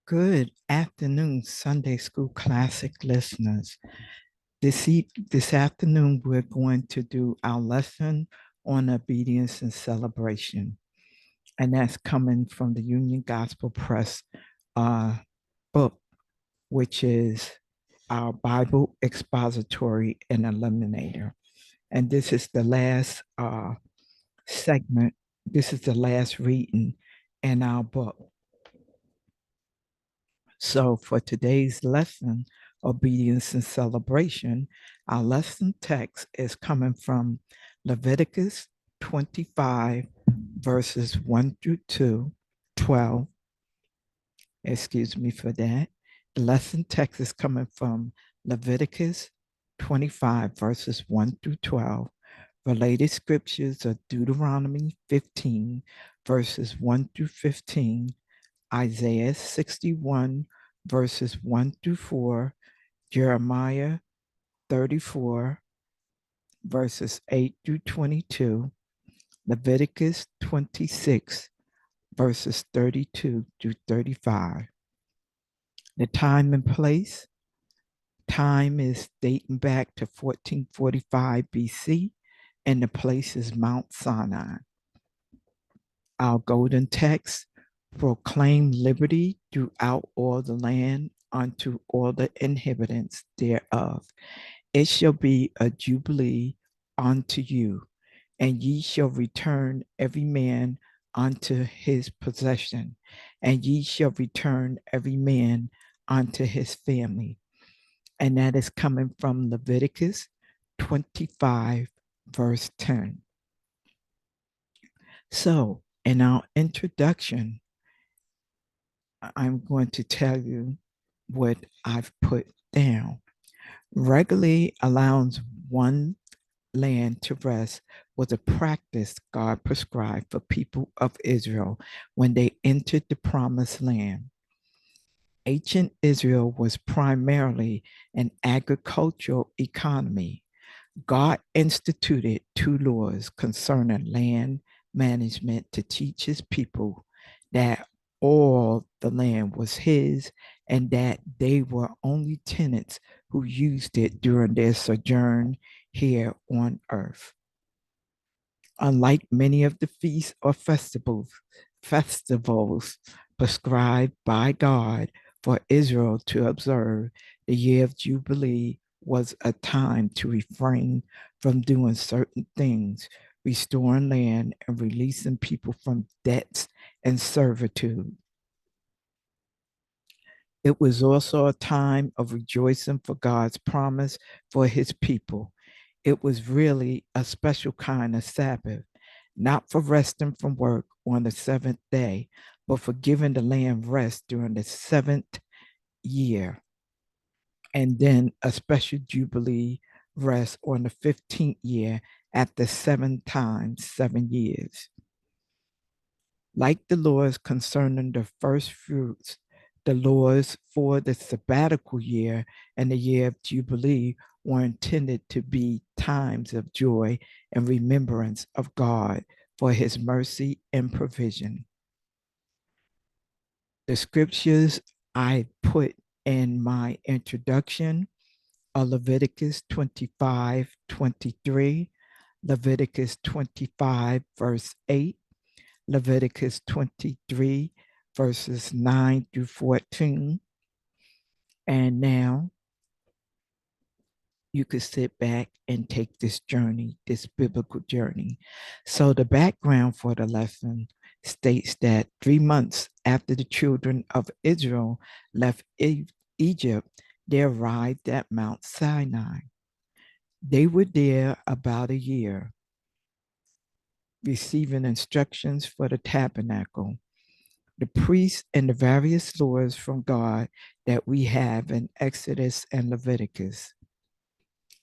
Good afternoon, Sunday School Classic listeners. This afternoon, we're going to do our lesson on obedience and celebration, and that's coming from the Union Gospel Press uh, book, which is our Bible Expository and Illuminator. And this is the last segment. This is the last reading in our book. So for today's lesson, obedience and celebration, our lesson text is coming from Leviticus 25, verses 1 through 2, 12. Excuse me for that. The lesson text is coming from Leviticus 25, verses 1 through 12. Related scriptures are Deuteronomy 15, verses 1 through 15, Isaiah 61, verses 1 through 4, Jeremiah 34, verses 8 through 22, Leviticus 26, verses 32 through 35. The time and place. Time is dating back to 1445 BC, and the place is Mount Sinai. Our golden text: proclaim liberty throughout all the land unto all the inhabitants thereof. It shall be a jubilee unto you, and ye shall return every man unto his possession, and ye shall return every man unto his family. And that is coming from Leviticus 25, verse 10. So, in our introduction, I'm going to tell you what I've put down. Regularly allowing one land to rest was a practice God prescribed for people of Israel when they entered the promised land. Ancient Israel was primarily an agricultural economy. God instituted two laws concerning land management to teach his people that all the land was his and that they were only tenants who used it during their sojourn here on earth. Unlike many of the feasts or festivals prescribed by God for Israel to observe, the year of Jubilee was a time to refrain from doing certain things, restoring land and releasing people from debts and servitude. It was also a time of rejoicing for God's promise for his people. It was really a special kind of Sabbath, not for resting from work on the seventh day, but for giving the land rest during the seventh year, and then a special Jubilee rest on the 15th year after 7 times 7 years. Like the laws concerning the first fruits, the laws for the sabbatical year and the year of Jubilee were intended to be times of joy and remembrance of God for his mercy and provision. The scriptures I put in my introduction are Leviticus 25:23, Leviticus 25, verse 8, Leviticus 23, verses 9 through 14. And now you could sit back and take this journey, this biblical journey. So, the background for the lesson states that 3 months after the children of Israel left Egypt, they arrived at Mount Sinai. They were there about a year, receiving instructions for the tabernacle, the priests, and the various laws from God that we have in Exodus and Leviticus.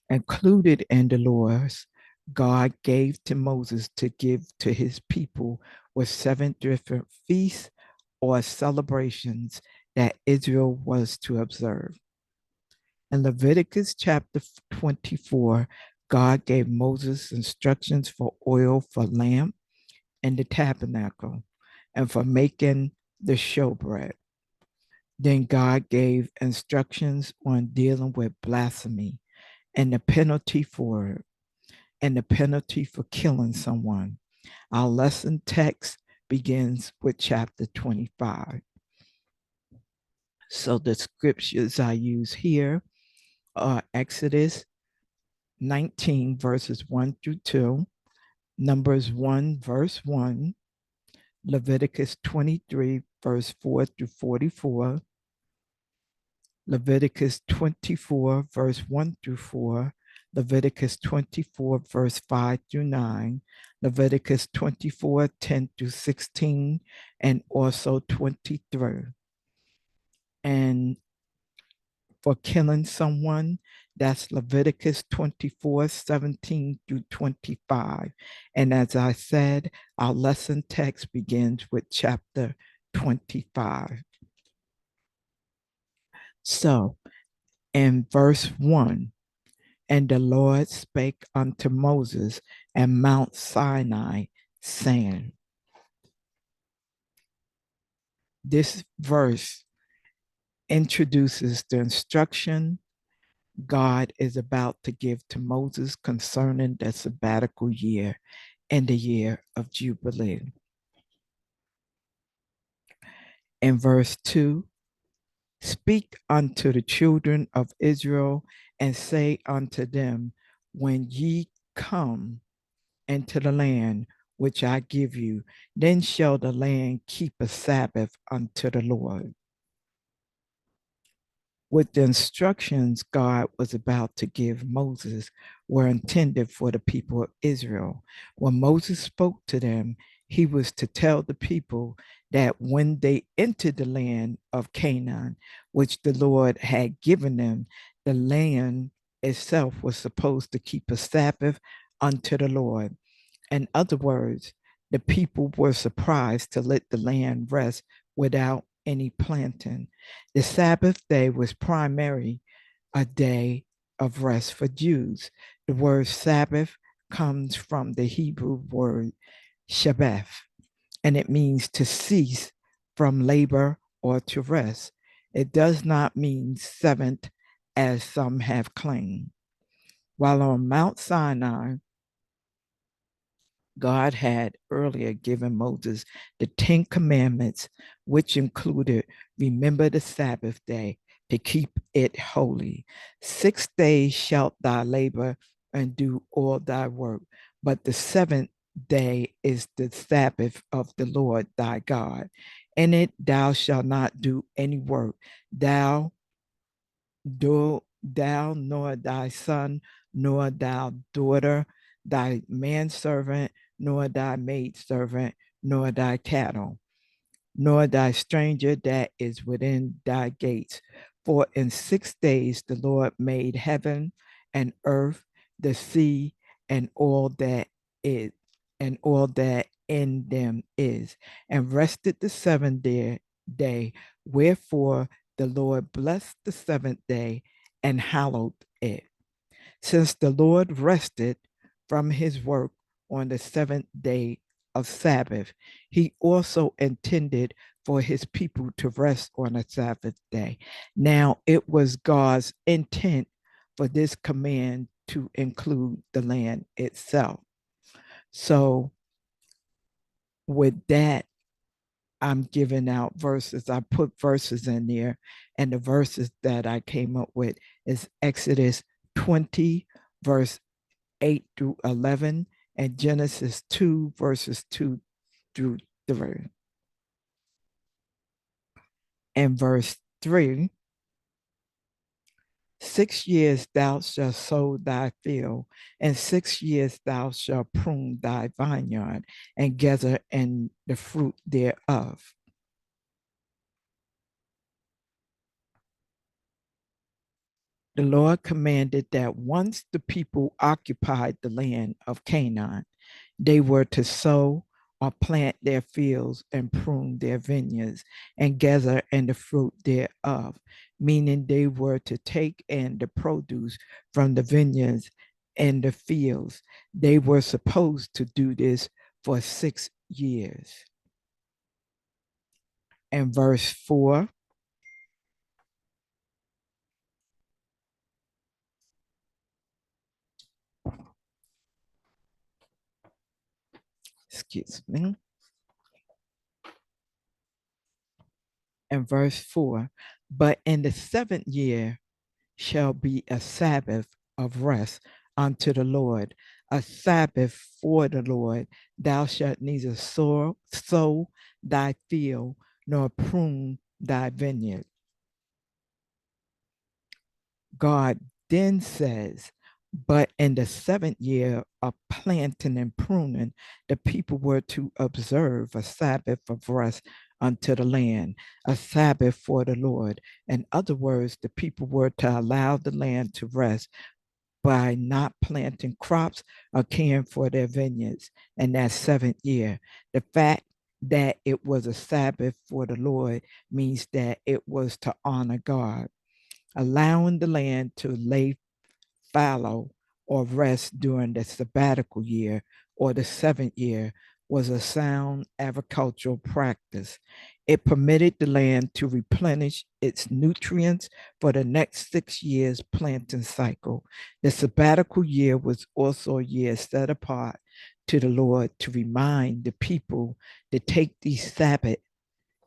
Included in the laws God gave to Moses to give to his people were 7 different feasts or celebrations that Israel was to observe. In Leviticus chapter 24, God gave Moses instructions for oil for lamp and the tabernacle and for making the showbread. Then God gave instructions on dealing with blasphemy and the penalty for it, and the penalty for killing someone. Our lesson text begins with chapter 25. So the scriptures I use here are Exodus 19, verses 1 through 2, Numbers 1, verse 1, Leviticus 23, verse 4 through 44, Leviticus 24, verse 1 through 4, Leviticus 24, verse 5 through 9, Leviticus 24, 10 through 16, and also 23. And for killing someone, that's Leviticus 24, 17 through 25. And as I said, our lesson text begins with chapter 25. So in verse 1, and the Lord spake unto Moses at Mount Sinai, saying, this verse introduces the instruction God is about to give to Moses concerning the sabbatical year and the year of Jubilee. In verse 2, speak unto the children of Israel and say unto them, when ye come into the land which I give you, then shall the land keep a Sabbath unto the Lord. With the instructions God was about to give Moses were intended for the people of Israel. When Moses spoke to them, he was to tell the people that when they entered the land of Canaan, which the Lord had given them, the land itself was supposed to keep a Sabbath unto the Lord. In other words, the people were surprised to let the land rest without any planting. The Sabbath day was primarily a day of rest for Jews. The word Sabbath comes from the Hebrew word Shabbath, and it means to cease from labor or to rest. It does not mean seventh, as some have claimed. While on Mount Sinai, God had earlier given Moses the 10 Commandments, which included remember the Sabbath day to keep it holy. 6 days shalt thou labor and do all thy work, but the seventh day is the Sabbath of the Lord thy God. In it thou shalt not do any work, thou nor thy son, nor thy daughter, thy manservant, nor thy maidservant, nor thy cattle, nor thy stranger that is within thy gates. For in 6 days the Lord made heaven and earth, the sea, and all that is, and all that in them is, and rested the seventh day. Wherefore the Lord blessed the seventh day and hallowed it. Since the Lord rested from his work on the seventh day of Sabbath, he also intended for his people to rest on a Sabbath day. Now, it was God's intent for this command to include the land itself. So, with that, I'm giving out verses. I put verses in there, and the verses that I came up with is Exodus 20, verse 8 through 11, and Genesis 2, verses 2 through 3. And verse 3, 6 years thou shalt sow thy field, and 6 years thou shalt prune thy vineyard, and gather in the fruit thereof. The Lord commanded that once the people occupied the land of Canaan, they were to sow or plant their fields and prune their vineyards and gather in the fruit thereof, meaning they were to take in the produce from the vineyards and the fields. They were supposed to do this for 6 years. And verse 4, excuse me. And verse 4, but in the seventh year shall be a Sabbath of rest unto the Lord, a Sabbath for the Lord. Thou shalt neither sow thy field nor prune thy vineyard. God then says, but in the seventh year of planting and pruning, the people were to observe a Sabbath of rest unto the land, a Sabbath for the Lord. In other words, the people were to allow the land to rest by not planting crops or caring for their vineyards in that seventh year. The fact that it was a Sabbath for the Lord means that it was to honor God. Allowing the land to lay fallow or rest during the sabbatical year or the seventh year was a sound agricultural practice. It permitted the land to replenish its nutrients for the next 6 years planting cycle. The sabbatical year was also a year set apart to the Lord to remind the people to take these Sabbath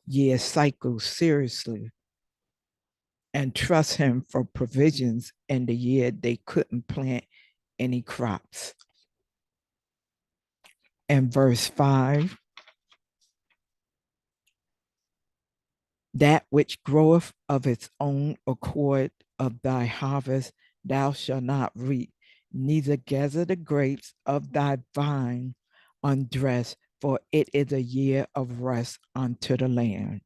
year cycles seriously and trust him for provisions in the year they couldn't plant any crops. And verse 5, that which groweth of its own accord of thy harvest, thou shalt not reap, neither gather the grapes of thy vine undressed, for it is a year of rest unto the land.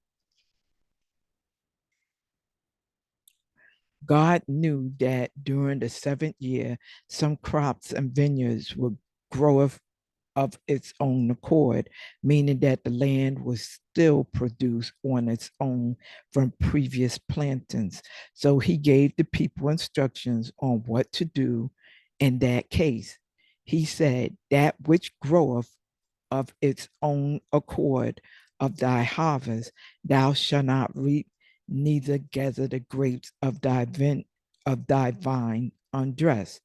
God knew that during the seventh year, some crops and vineyards would grow of its own accord, meaning that the land was still produce on its own from previous plantings. So he gave the people instructions on what to do in that case. He said, that which groweth of its own accord of thy harvest, thou shalt not reap, neither gather the grapes of thy vine undressed.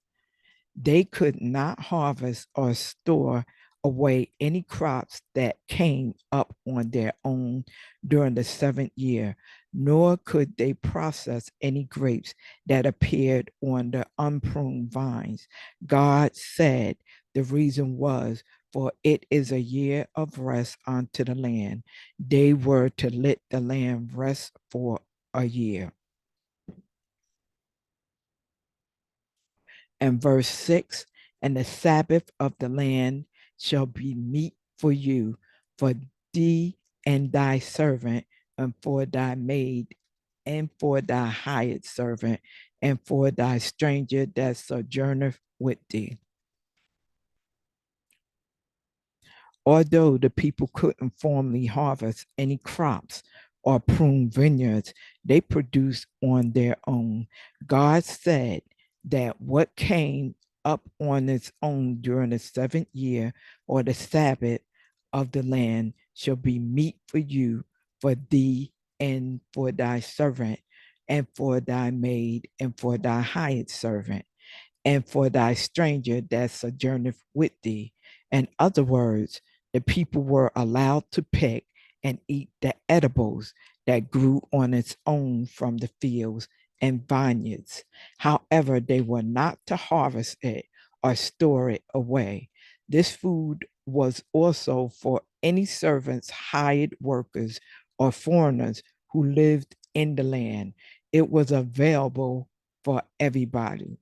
They could not harvest or store away any crops that came up on their own during the seventh year, nor could they process any grapes that appeared on the unpruned vines. God said the reason was, for it is a year of rest unto the land. They were to let the land rest for a year. And verse 6, and the Sabbath of the land shall be meat for you, for thee and thy servant, and for thy maid, and for thy hired servant, and for thy stranger that sojourneth with thee. Although the people couldn't formally harvest any crops or prune vineyards, they produced on their own. God said that what came up on its own during the seventh year or the Sabbath of the land shall be meat for you, for thee, and for thy servant, and for thy maid, and for thy hired servant, and for thy stranger that sojourneth with thee. In other words, the people were allowed to pick and eat the edibles that grew on its own from the fields and vineyards. However, they were not to harvest it or store it away. This food was also for any servants, hired workers, or foreigners who lived in the land. It was available for everybody.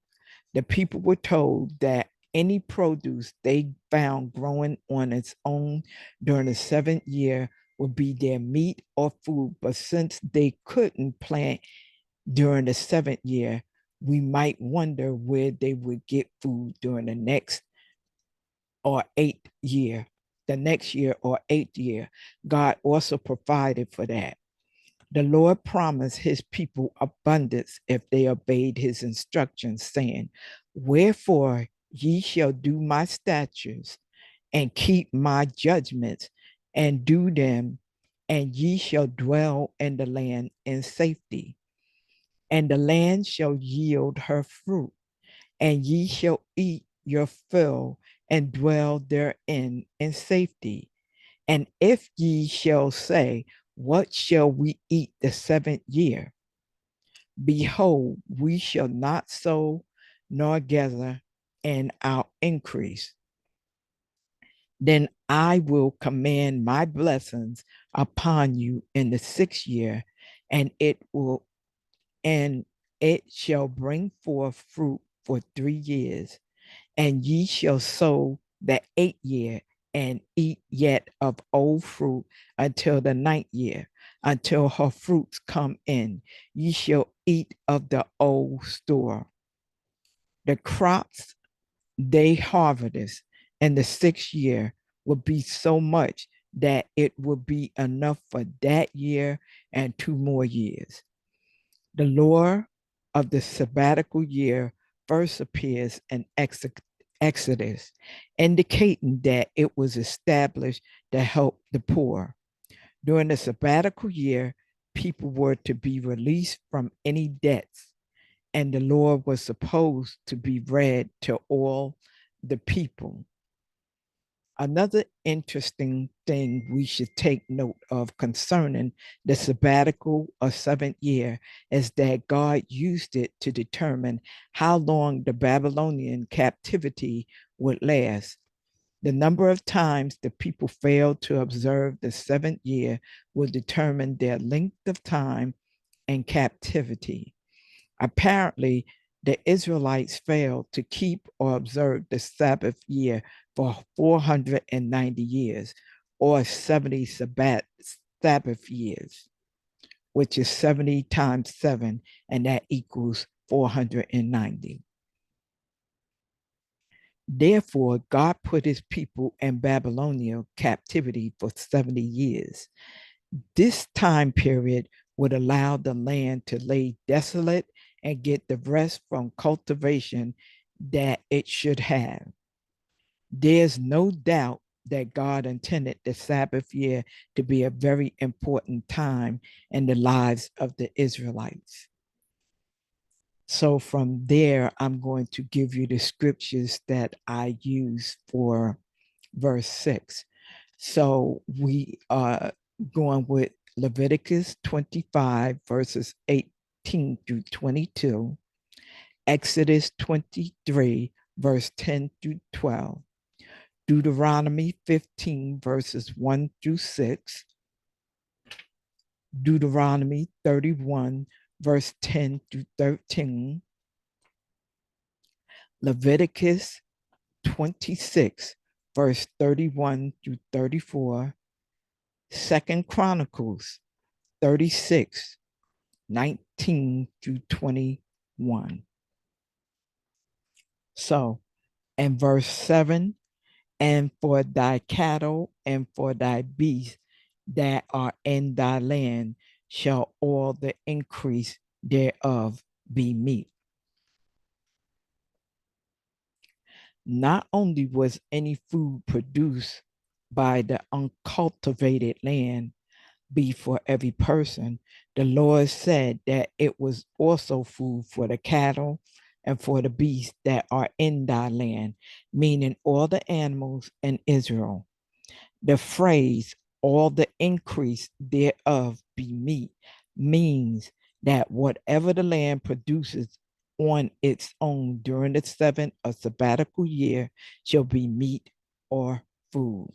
The people were told that any produce they found growing on its own during the seventh year would be their meat or food. But since they couldn't plant during the seventh year, we might wonder where they would get food during the next or eighth year, the next year or eighth year. God also provided for that. The Lord promised his people abundance if they obeyed his instructions, saying, wherefore ye shall do my statutes and keep my judgments and do them, and ye shall dwell in the land in safety. And the land shall yield her fruit, and ye shall eat your fill, and dwell therein in safety. And if ye shall say, what shall we eat the 7th year? Behold, we shall not sow nor gather in our increase. Then I will command my blessings upon you in the 6th year, and and it shall bring forth fruit for 3 years, and ye shall sow the 8th year, and eat yet of old fruit until the 9th year, until her fruits come in. Ye shall eat of the old store. The crops they harvest in the 6th year will be so much that it will be enough for that year and 2 more years. The law of the sabbatical year first appears in Exodus, indicating that it was established to help the poor. During the sabbatical year, people were to be released from any debts, and the law was supposed to be read to all the people. Another interesting thing we should take note of concerning the sabbatical or 7th year is that God used it to determine how long the Babylonian captivity would last. The number of times the people failed to observe the 7th year will determine their length of time in captivity. Apparently, the Israelites failed to keep or observe the Sabbath year for 490 years, or 70 Sabbath years, which is 70 times 7, and that equals 490. Therefore, God put his people in Babylonian captivity for 70 years. This time period would allow the land to lay desolate and get the rest from cultivation that it should have. There's no doubt that God intended the Sabbath year to be a very important time in the lives of the Israelites. So from there, I'm going to give you the scriptures that I use for verse 6. So we are going with Leviticus 25, verses 18 through 22, Exodus 23, verse 10 through 12, Deuteronomy 15, verses 1 through 6, Deuteronomy 31, verse 10 through 13, Leviticus 26, verse 31 through 34, Second Chronicles 36, 19 through 21. So, in verse 7, and for thy cattle and for thy beasts that are in thy land shall all the increase thereof be meat. Not only was any food produced by the uncultivated land be for every person, the Lord said that it was also food for the cattle and for the beasts that are in thy land, meaning all the animals in Israel. The phrase, all the increase thereof be meat, means that whatever the land produces on its own during the 7th or sabbatical year shall be meat or food.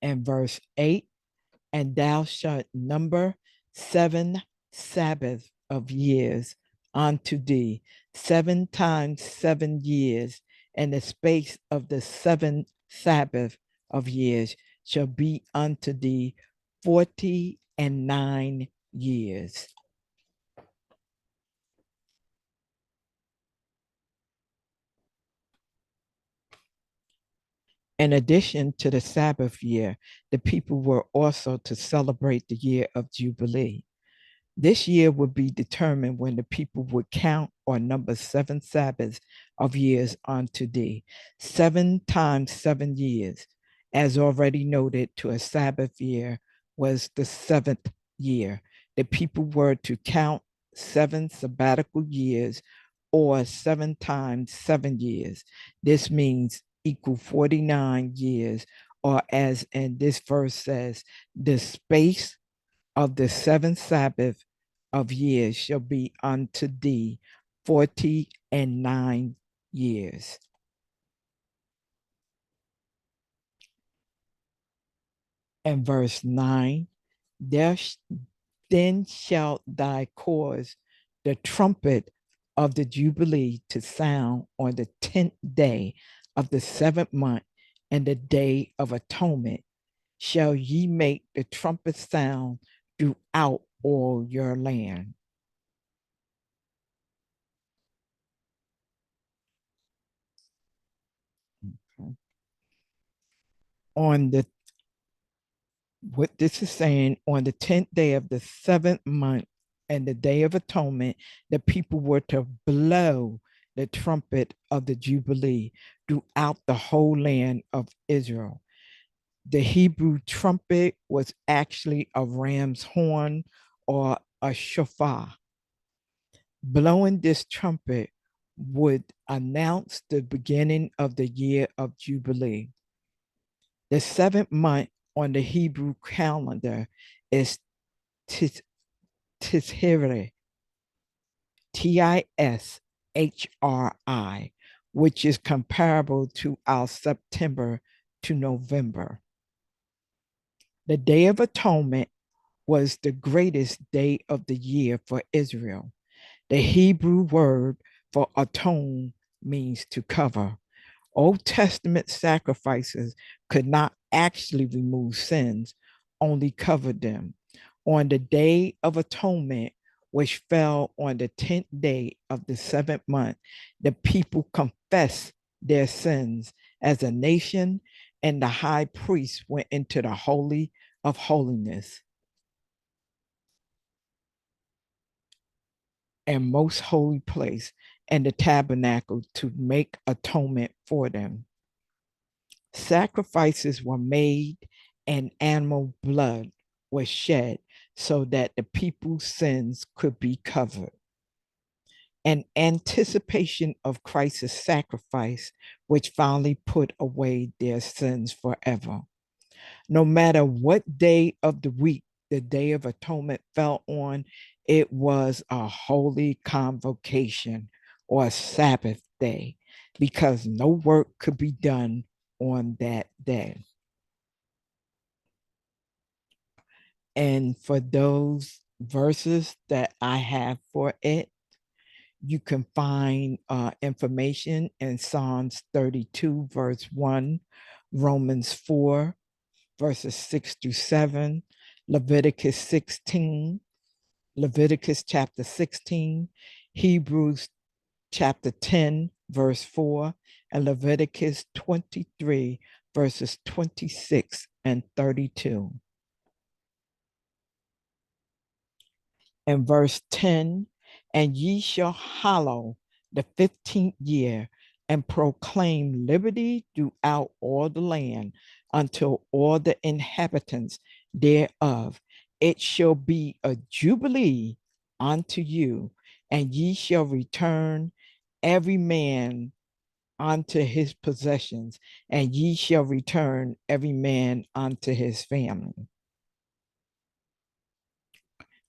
And verse 8, and thou shalt number 7 Sabbaths of years unto thee, 7 times 7 years, and the space of the 7 Sabbath of years shall be unto thee 49 years. In addition to the Sabbath year, the people were also to celebrate the year of Jubilee. This year would be determined when the people would count or number 7 Sabbaths of years unto thee, 7 times 7 years. As already noted, to a Sabbath year was the seventh year. The people were to count 7 sabbatical years, or 7 times 7 years. This means equal 49 years, or as in this verse says, the space of the 7 Sabbath of years shall be unto thee 49 years. And verse 9, then shalt thou cause the trumpet of the Jubilee to sound on the 10th day of the 7th month, and the day of atonement shall ye make the trumpet sound throughout all your land. Okay. On the What this is saying, on the 10th day of the 7th month and the day of atonement, the people were to blow the trumpet of the Jubilee throughout the whole land of Israel. The Hebrew trumpet was actually a ram's horn or a shofar. Blowing this trumpet would announce the beginning of the year of Jubilee. The 7th month on the Hebrew calendar is Tishri, Tishri, which is comparable to our September to November. The Day of Atonement was the greatest day of the year for Israel. The Hebrew word for atone means to cover. Old Testament sacrifices could not actually remove sins, only cover them. On the Day of Atonement, which fell on the 10th day of the 7th month, the people confessed their sins as a nation, and the high priest went into the Holy of Holiness and most holy place and the tabernacle to make atonement for them. Sacrifices were made and animal blood was shed so that the people's sins could be covered. An anticipation of Christ's sacrifice, which finally put away their sins forever. No matter what day of the week the Day of Atonement fell on, it was a holy convocation or a Sabbath day because no work could be done on that day. And for those verses that I have for it, you can find information in Psalms 32, verse 1, Romans 4, verses 6 through 7, Leviticus 16, Leviticus chapter 16, Hebrews chapter 10, verse 4, and Leviticus 23, verses 26 and 32. In verse 10, and ye shall hallow the 15th year and proclaim liberty throughout all the land until all the inhabitants thereof. It shall be a jubilee unto you, and ye shall return every man unto his possessions, and ye shall return every man unto his family.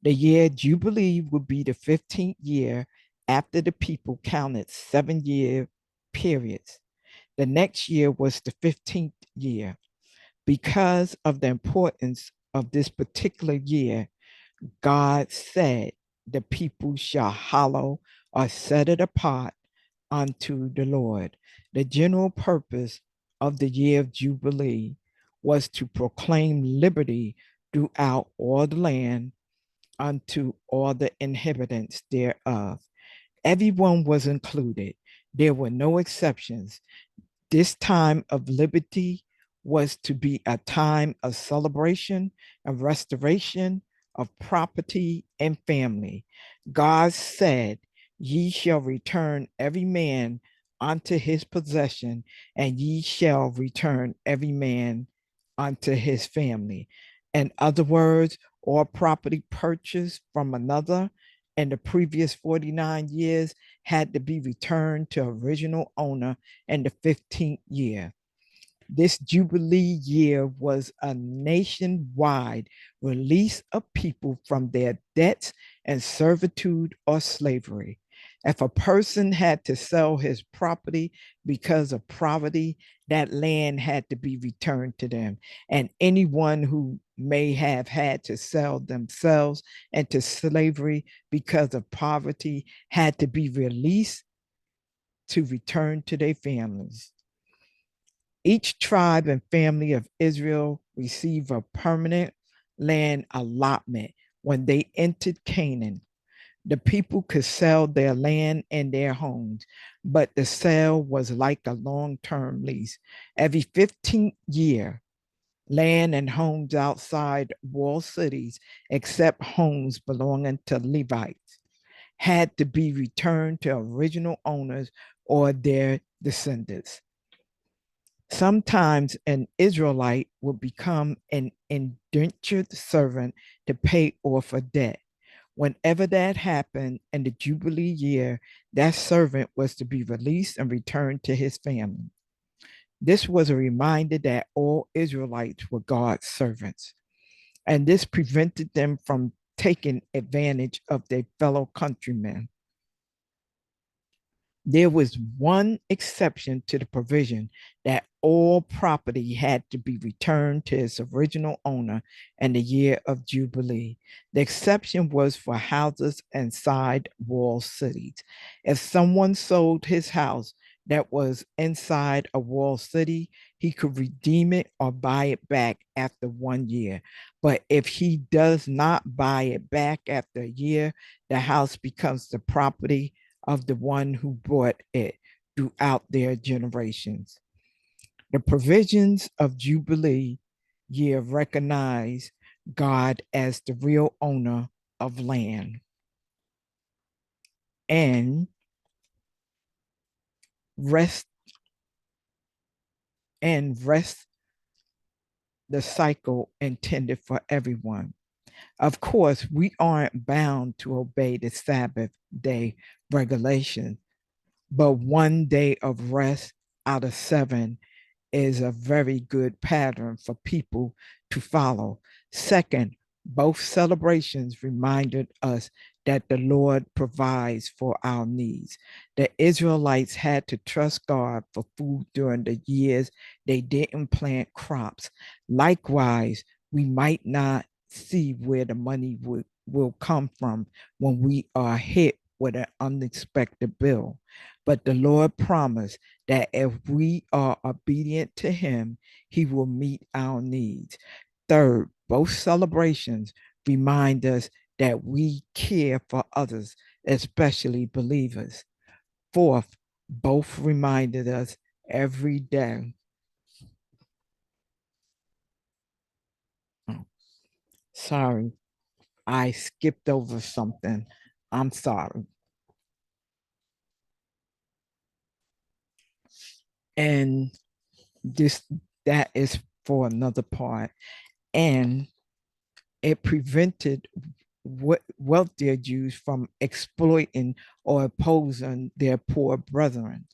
The year Jubilee would be the 15th year after the people counted 7 year periods. The next year was the 15th year. Because of the importance of this particular year, God said the people shall hallow or set it apart unto the Lord. The general purpose of the year of Jubilee was to proclaim liberty throughout all the land unto all the inhabitants thereof. Everyone was included. There were no exceptions. This time of liberty was to be a time of celebration and restoration of property and family. God said, ye shall return every man unto his possession, and ye shall return every man unto his family. In other words, all property purchased from another in the previous 49 years had to be returned to original owner in the 15th year. This Jubilee year was a nationwide release of people from their debts and servitude or slavery. If a person had to sell his property because of poverty, that land had to be returned to them. And anyone who may have had to sell themselves into slavery because of poverty had to be released to return to their families. Each tribe and family of Israel received a permanent land allotment when they entered Canaan. The people could sell their land and their homes, but the sale was like a long term lease. Every 15th year, land and homes outside walled cities, except homes belonging to Levites, had to be returned to original owners or their descendants. Sometimes an Israelite will become an indentured servant to pay off a debt. Whenever that happened in the Jubilee year, that servant was to be released and returned to his family. This was a reminder that all Israelites were God's servants, and this prevented them from taking advantage of their fellow countrymen. There was one exception to the provision that all property had to be returned to its original owner in the year of Jubilee. The exception was for houses inside walled cities. If someone sold his house that was inside a walled city, he could redeem it or buy it back after 1 year. But if he does not buy it back after a year, the house becomes the property of the one who bought it throughout their generations. The provisions of Jubilee year recognize God as the real owner of land and rest rest the cycle intended for everyone. Of course, we aren't bound to obey the Sabbath day regulation, but 1 day of rest out of 7 is a very good pattern for people to follow. Second, both celebrations reminded us that the Lord provides for our needs. The Israelites had to trust God for food during the years they didn't plant crops. Likewise, we might not see where the money will come from when we are hit with an unexpected bill. But the Lord promised that if we are obedient to Him, He will meet our needs. Third, both celebrations remind us that we care for others, especially believers. Fourth, both reminded us every day. Oh, sorry, I skipped over something. I'm sorry. And this that is for another part. And it prevented wealthier Jews from exploiting or opposing their poor brethren.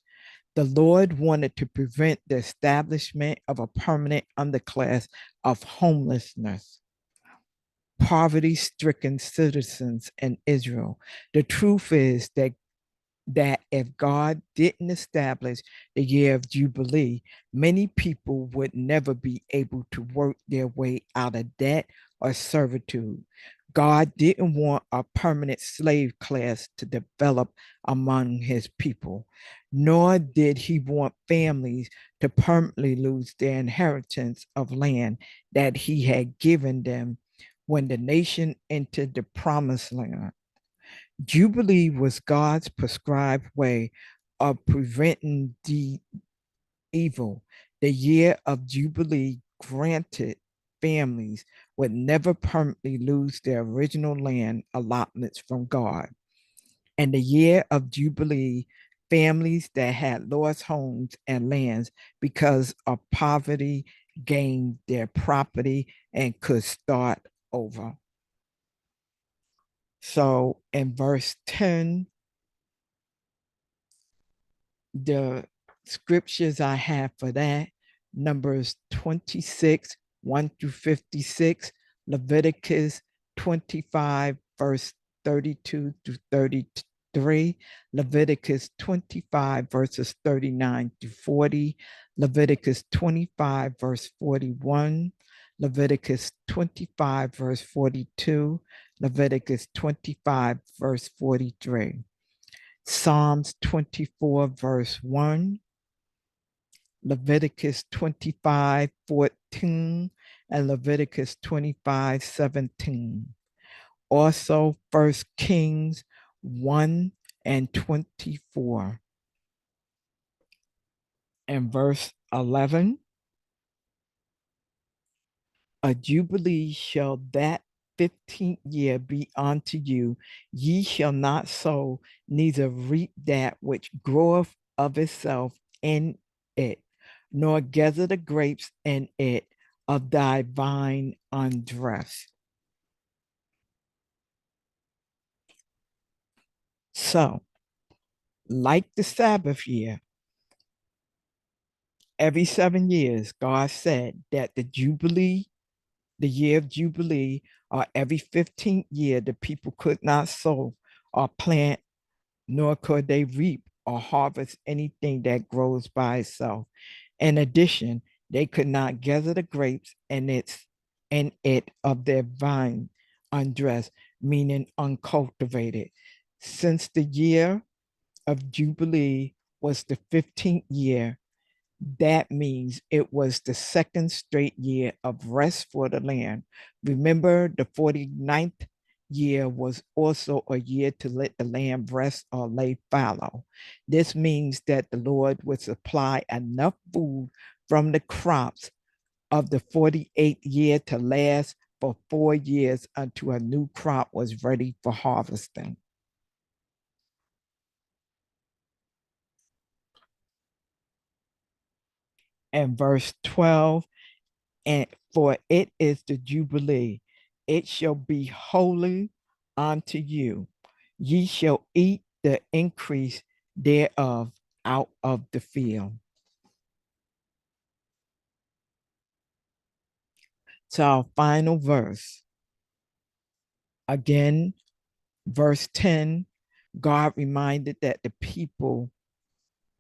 The Lord wanted to prevent the establishment of a permanent underclass of homelessness, poverty stricken citizens in Israel. The truth is that if God didn't establish the year of Jubilee, many people would never be able to work their way out of debt or servitude. God didn't want a permanent slave class to develop among his people, nor did he want families to permanently lose their inheritance of land that he had given them when the nation entered the promised land. Jubilee was God's prescribed way of preventing the evil. The year of Jubilee granted families would never permanently lose their original land allotments from God. And the year of Jubilee, families that had lost homes and lands because of poverty gained their property and could start over. So in verse 10, the scriptures I have for that, Numbers 26, 1 through 56, Leviticus 25, verse 32 through 33, Leviticus 25, verses 39 to 40, Leviticus 25, verse 41, Leviticus 25, verse 42, Leviticus 25, verse 43. Psalms 24, verse 1, Leviticus 25, 14, and Leviticus 25, 17. Also, 1 Kings 1 and 24. And verse 11, a jubilee shall that 15th year be unto you. Ye shall not sow, neither reap that which groweth of itself in it, nor gather the grapes in it of thy vine undressed. So, like the Sabbath year, every 7 years, God said that the Jubilee, the year of Jubilee, or every 15th year, the people could not sow or plant, nor could they reap or harvest anything that grows by itself. In addition, they could not gather the grapes in it of their vine undressed, meaning uncultivated. Since the year of Jubilee was the 15th year, that means it was the second straight year of rest for the land. Remember, the 49th year was also a year to let the land rest or lay fallow. This means that the Lord would supply enough food from the crops of the 48th year to last for 4 years until a new crop was ready for harvesting. And verse 12, and for it is the Jubilee. It shall be holy unto you. Ye shall eat the increase thereof out of the field. So our final verse. Again, verse 10, God reminded that the people,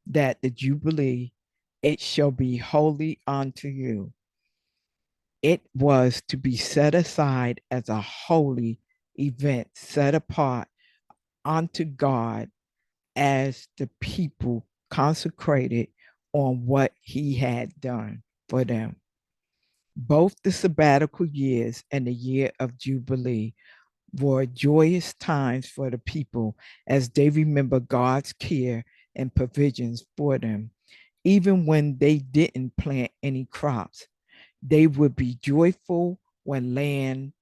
that the Jubilee, it shall be holy unto you. It was to be set aside as a holy event, set apart unto God as the people consecrated on what he had done for them. Both the sabbatical years and the year of Jubilee were joyous times for the people as they remember God's care and provisions for them. Even when they didn't plant any crops, they would be joyful when land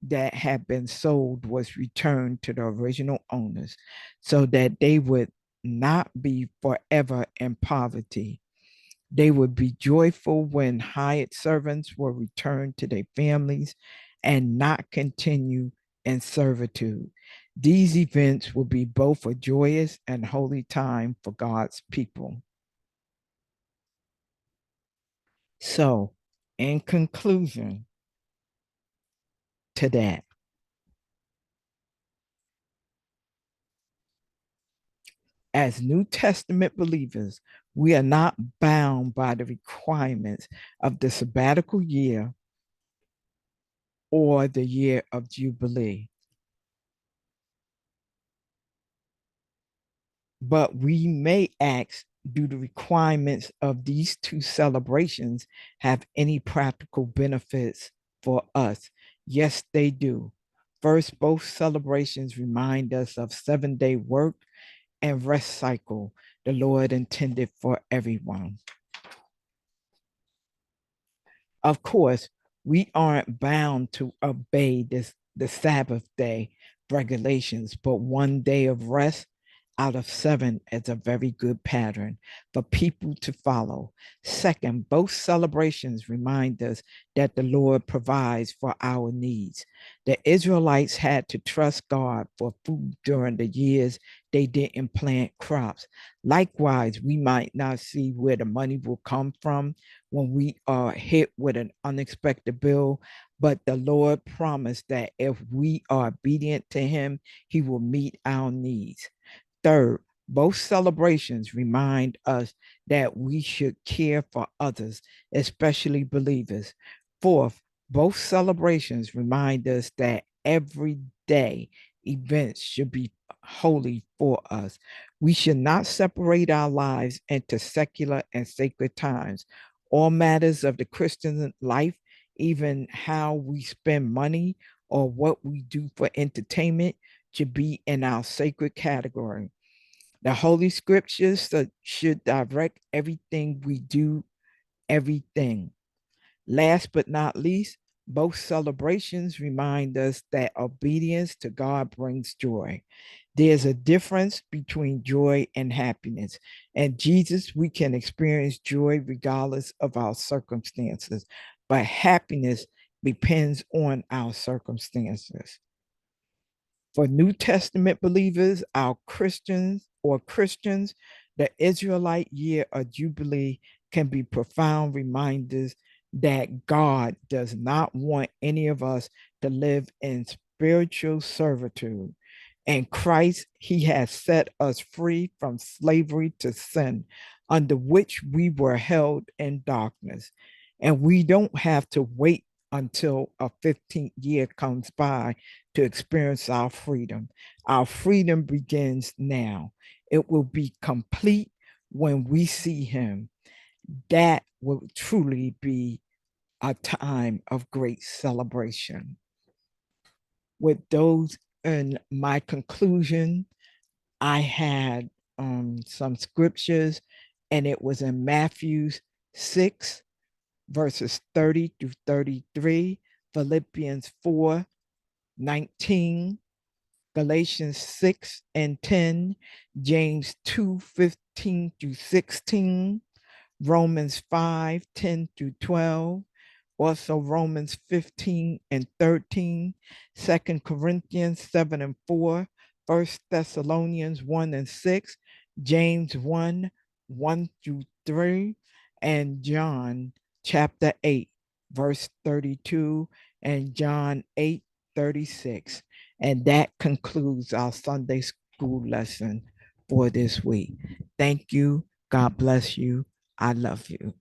that had been sold was returned to the original owners so that they would not be forever in poverty. They would be joyful when hired servants were returned to their families and not continue in servitude. These events will be both a joyous and holy time for God's people. So, in conclusion to that, as New Testament believers, we are not bound by the requirements of the sabbatical year or the year of Jubilee. But we may ask, do the requirements of these two celebrations have any practical benefits for us? Yes, they do. First, both celebrations remind us of 7-day work and rest cycle the Lord intended for everyone. Of course, we aren't bound to obey the Sabbath day regulations, but one day of rest out of 7 is a very good pattern for people to follow. Second, both celebrations remind us that the Lord provides for our needs. The Israelites had to trust God for food during the years they didn't plant crops. Likewise, we might not see where the money will come from when we are hit with an unexpected bill, but the Lord promised that if we are obedient to Him, He will meet our needs. Third, both celebrations remind us that we should care for others, especially believers. Fourth, both celebrations remind us that everyday events should be holy for us. We should not separate our lives into secular and sacred times. All matters of the Christian life, even how we spend money or what we do for entertainment, should be in our sacred category. The Holy Scriptures should direct everything we do, everything. Last but not least, both celebrations remind us that obedience to God brings joy. There's a difference between joy and happiness. And Jesus, we can experience joy regardless of our circumstances, but happiness depends on our circumstances. For New Testament believers, our Christians, the Israelite year of Jubilee can be profound reminders that God does not want any of us to live in spiritual servitude. In Christ, He has set us free from slavery to sin, under which we were held in darkness. And we don't have to wait until a 15th year comes by to experience our freedom. Our freedom begins now. It will be complete when we see Him. That will truly be a time of great celebration. With those in my conclusion, I had some scriptures, and it was in Matthew 6, verses 30 through 33, Philippians 4:19, Galatians 6 and 10, James 2:15 through 16, Romans 5:10 through 12, also Romans 15 and 13, 2 Corinthians 7 and 4, 1 Thessalonians 1 and 6, James 1, 1 through 3, and John chapter 8, verse 32, and John 8:36. And that concludes our Sunday school lesson for this week. Thank you. God bless you. I love you.